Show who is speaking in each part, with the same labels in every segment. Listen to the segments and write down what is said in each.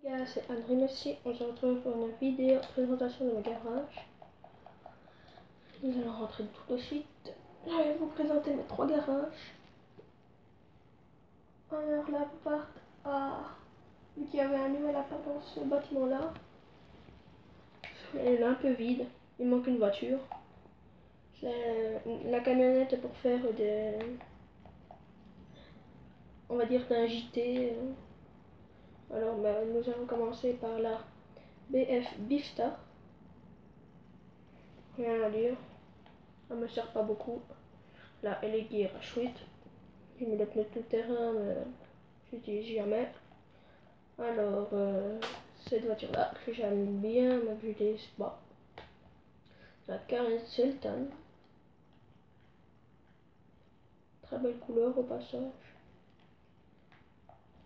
Speaker 1: C'est André ici. On se retrouve pour une vidéo présentation de mon garage. Nous allons rentrer tout de suite. Je vais vous présenter mes 3 garages. Alors l'appart vu qu'il y avait un nouvel appart dans ce bâtiment-là. Il est un peu vide. Il manque une voiture. La camionnette est pour faire on va dire d'un JT. Alors nous allons commencer par la BF Bifta. Rien à dire. Elle me sert pas beaucoup. La LG Rachwit. J'ai mis le pneu tout terrain, mais j'utilise jamais. Alors, cette voiture-là, que j'aime bien, mais que j'utilise pas. La Carré Sultan. Très belle couleur au passage.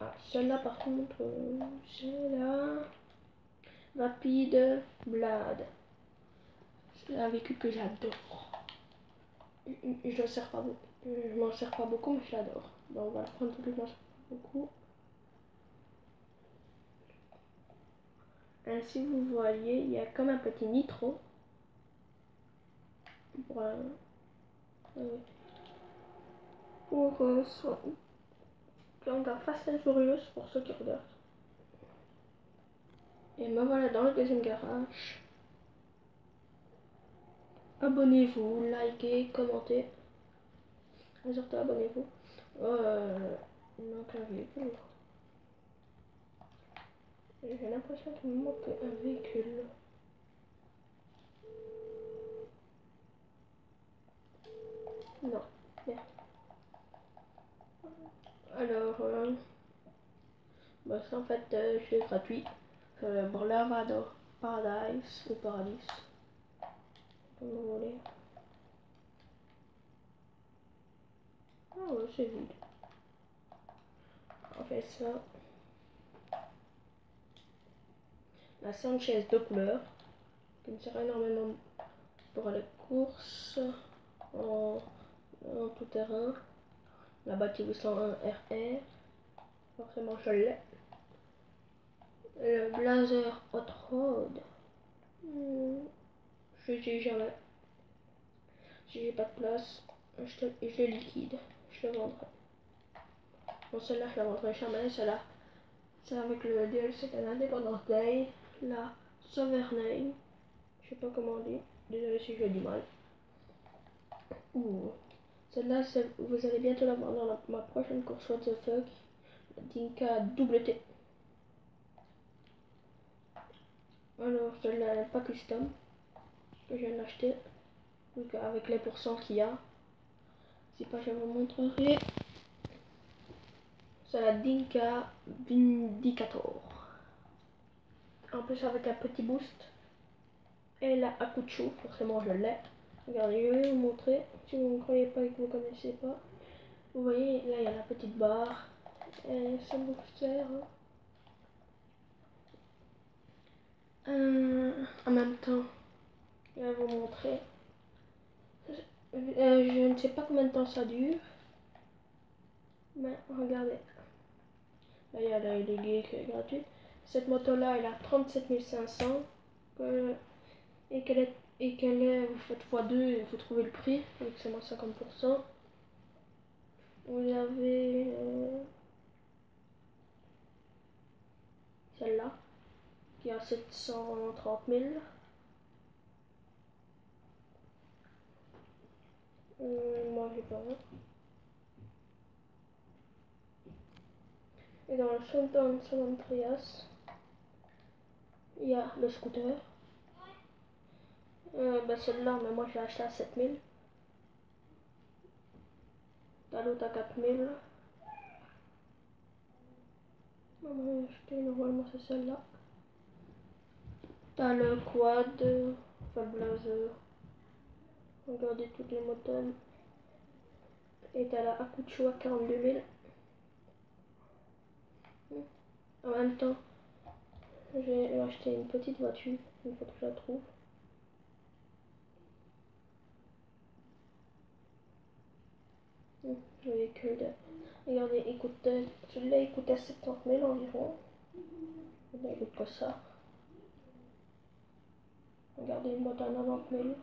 Speaker 1: Ah, celle-là par contre, c'est la Rapide Blade. C'est un véhicule que j'adore. Je ne sers pas beaucoup. Je m'en sers pas beaucoup, mais je l'adore. Donc on va la prendre tout de suite, je m'en sers pas beaucoup. Ainsi vous voyez, il y a comme un petit nitro. Pour donc Fast and Furious pour ceux qui regardent. Et me voilà dans le deuxième garage. Abonnez-vous, likez, commentez. Et surtout abonnez-vous. Il manque un véhicule. J'ai l'impression qu'il me manque un véhicule. Non, merde. Alors, ça en fait, c'est gratuit. Bravado Paradise ou Paradis, comme vous voulez. Ah ouais, c'est vide. On fait ça. La Sanchez de couleur, qui me sert énormément pour les courses en tout terrain. La Bati 801 RR, forcément je l'ai. Le Blazer Hot Rod, je l'utilise jamais. Si j'ai pas de place, je le liquide, je le vendrai. Bon, celle-là je la vendrai jamais, celle-là c'est avec le DLC de l'Independence Day, la Sovereign, je sais pas comment on dit, désolé si je dis mal. Celle-là, vous allez bientôt la voir dans ma prochaine course What the Fuck, la Dinka WT. Alors celle-là n'est pas custom, que je viens d'acheter, donc avec les pourcents qu'il y a. Si pas, je vous montrerai. C'est la Dinka Vindicator. En plus avec un petit boost. Et la Akuchu, forcément je l'ai. Regardez, je vais vous montrer. Si vous ne croyez pas et que vous ne connaissez pas. Vous voyez, là il y a la petite barre. Et ça me sert. En même temps, je vais vous montrer. Je ne sais pas combien de temps ça dure. Mais regardez. Là il y a la LG qui est gratuite. Cette moto là elle a 37 500. Et qu'elle est, vous faites x2 et vous trouvez le prix. Donc c'est moins 50%. Vous avez celle-là qui a 730 000. Moi j'ai pas. Et dans le Sultan San Andreas, il y a le scooter. Celle-là, mais moi je l'ai acheté à 7000. T'as l'autre à 4000. Moi j'ai acheté normalement c'est celle-là. T'as le quad, enfin le blazer. Regardez toutes les motos. Et t'as la Akuchu à 42 000. En même temps, j'ai acheté une petite voiture, une fois que je la trouve. Le véhicule de... Regardez, celui-là il coûtait 70 000 environ. Là, il coûte que ça. Regardez, une moto à 90 000.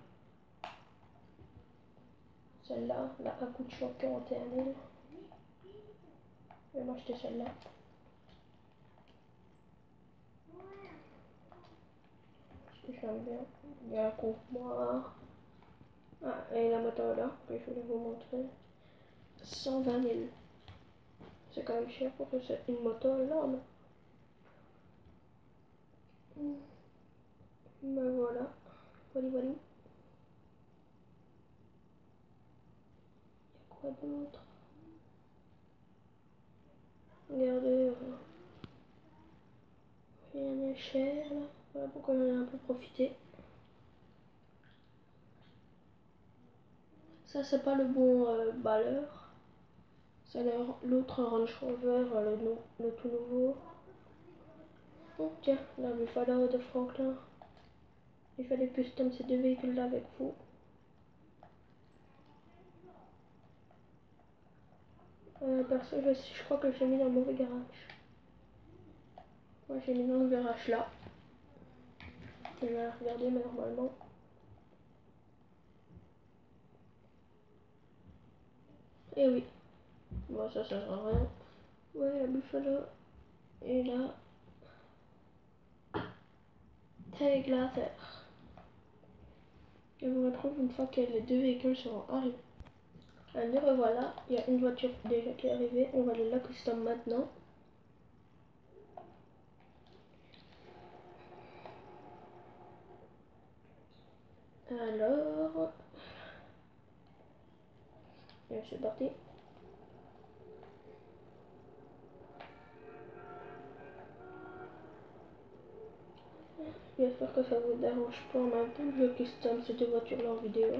Speaker 1: Celle-là, là, elle coûte 41 000. Je vais m'acheter celle-là. Parce que j'aime bien. Il y a un couvre-moi. Ah, et la moto là, que je voulais vous montrer. 120 000. C'est quand même cher pour que c'est une moto là, mais... Mais voilà. Voilà, voilà. Quoi d'autre? Regardez, rien n'est cher là. Voilà pourquoi j'en ai un peu profité. Ça, c'est pas le bon balleur. C'est l'autre Range Rover, le tout nouveau. Oh, tiens, la Buffalo de Franklin. Il fallait custom ces deux véhicules-là avec vous. Perso, je crois que j'ai mis dans le mauvais garage. Moi, j'ai mis dans le garage là. Je vais regarder, mais normalement. Et oui. Bon, ça sert à rien. Ouais, la Buffalo est là. Avec la terre. Et vous retrouve une fois que les deux véhicules seront arrivés. Allez, revoilà. Il y a une voiture déjà qui est arrivée. On va aller la custom maintenant. Alors, et c'est parti. J'espère que ça vous dérange pas en même temps que je custom ces deux voitures-là en vidéo.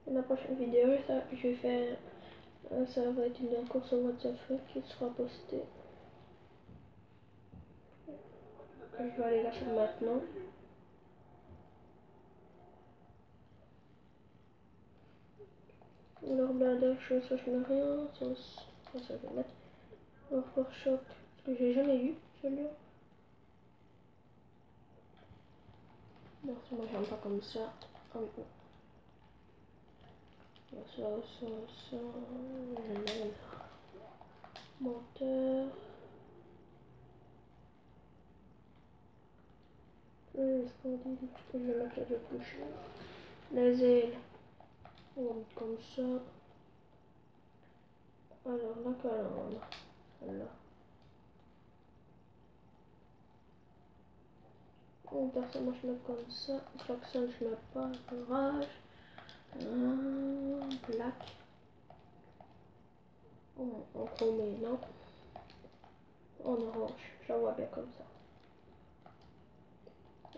Speaker 1: Et la prochaine vidéo, ça, je vais faire, ça va être une course au WhatsApp qui sera postée. Je vais aller la faire maintenant. Alors blindage, ça je mets rien, ça je vais mettre. Alors pare-choc, parce que j'ai jamais eu celui-là. Non, moi j'aime pas comme ça. Ça, je mets moteur. Je vais mettre le plus cher. Les ailes, on va mettre comme ça. Alors la calandre, celle-là. Personne, moi je mets comme ça. Klaxon, je mets pas. Orage. Black. En chromé, non. En orange, j'en vois bien comme ça.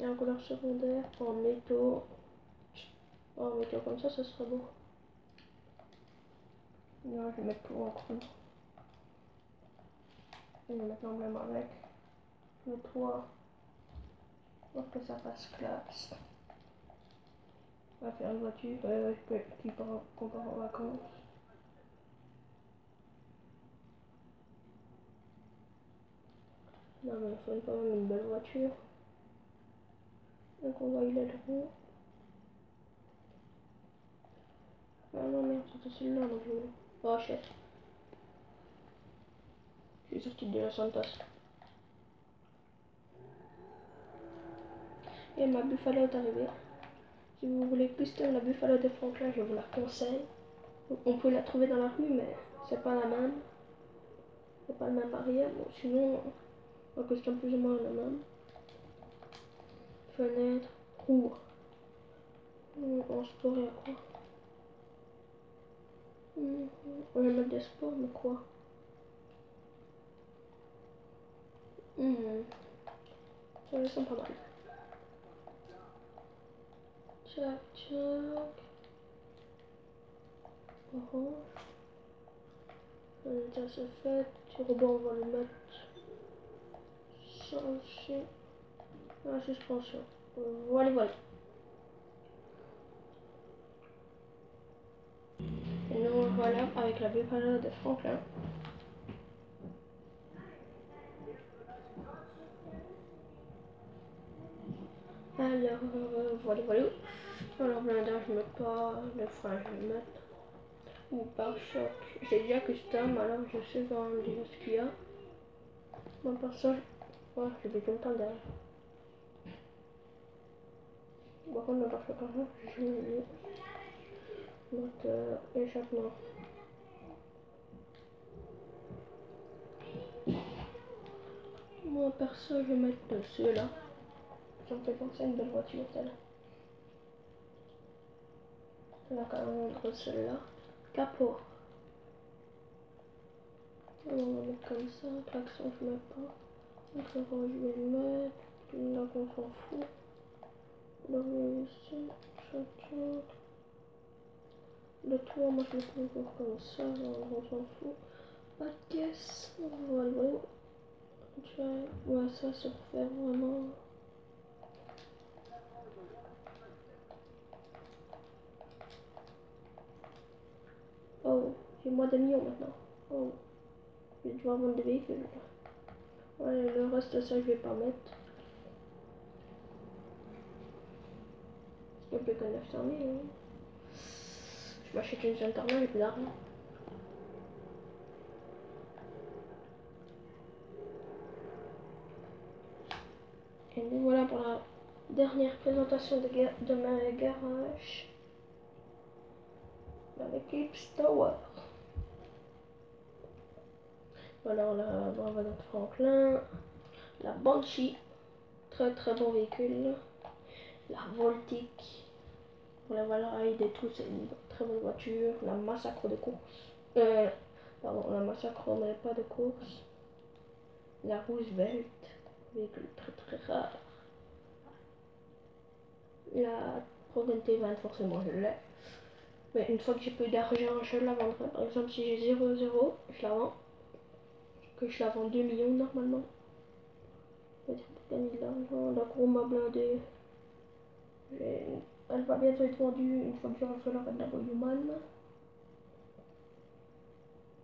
Speaker 1: Et en couleur secondaire, en métaux. En métaux comme ça serait beau. Non, je vais mettre tout en chrome. Je vais mettre l'emblème avec. Le toit. Pour que ça fasse classe. On va faire une voiture qu'on part en vacances. Non mais il faut quand même une belle voiture. Donc on va y l'aileron. Ah non merde, c'était celui-là donc je voulais. Oh chef. Je suis sorti de la Santos. Et ma Buffalo est arrivée. Si vous voulez custom la Buffalo de Franklin, je vous la conseille. On peut la trouver dans la rue, mais c'est pas la même. C'est pas le même arrière. Bon, sinon, on custom plus ou moins la même. Fenêtre, roue. En sport, il y a quoi? On va mettre des sports, mais quoi? Ça sent pas mal. Tchac, tchac. Orange. Ça c'est fait. Turbo, on va le mettre. Changer. La suspension. Voilà, voilà. Et nous voilà avec avec la Bufalo de Franklin. Alors, voilà. Alors, blindage, je ne mets pas. Le frein, je vais le mettre. Ou pare-choc. J'ai déjà custom, alors je sais quand même déjà ce qu'il y a. Moi, perso, ouais, je vais tout le temps derrière. Par contre, le pare-choc, je mets moteur, échappement. Moi, perso, je vais mettre ceux-là. Ça me fait penser à une belle voiture, celle-là. On va quand même mettre celle-là. Capot. On va mettre comme ça. Klaxon, je mets pas. Éclairage, je vais le mettre. Là, on s'en fout. Là, ici, chacun. Le toit, moi, je le fais encore comme ça. On s'en fout. Pas de caisse. Voilà. Ouais, ça, c'est pour faire vraiment. Oh, j'ai moins de millions maintenant. Oh, je vais devoir vendre des véhicules. Ouais, le reste de ça, je vais pas mettre. C'est plus que 900 000. Hein. Je m'achète une seule tornade, j'ai plus d'argent. Et donc voilà pour la dernière présentation de ma garage. Dans l'Eclipse Tower. Alors la Bravado de Franklin. La Banshee. Très bon véhicule. La Voltic. Pour la Valride et tout, c'est une très bonne voiture. La Massacre de course. Pardon, la Massacre mais pas de course. La Roosevelt. Véhicule très rare. La Progen T20, forcément je l'ai. Mais une fois que j'ai plus d'argent, je la vendrai. Par exemple, si j'ai 0,0, je la vends. Que je la vends 2 millions normalement. C'est-à-dire pour gagner de l'argent. La Chroma blindée. Elle va bientôt être vendue une fois que j'aurai fait la Red W-Man.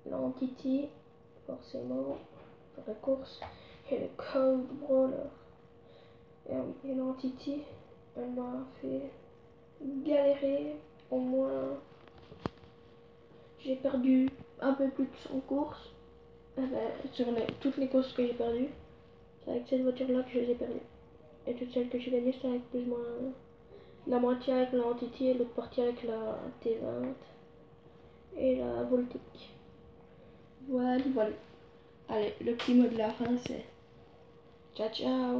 Speaker 1: L'Entity, forcément, pour la course. Et le Code Brawler. Et l'Entity, elle m'a fait galérer au moins. J'ai perdu un peu plus de 100 courses. Sur toutes les courses que j'ai perdues, c'est avec cette voiture-là que je les ai perdues. Et toutes celles que j'ai gagnées, c'est avec plus ou moins la moitié avec la Entity et l'autre partie avec la T20 et la Voltic. Voilà. Allez, le petit mot de la fin, c'est ciao ciao.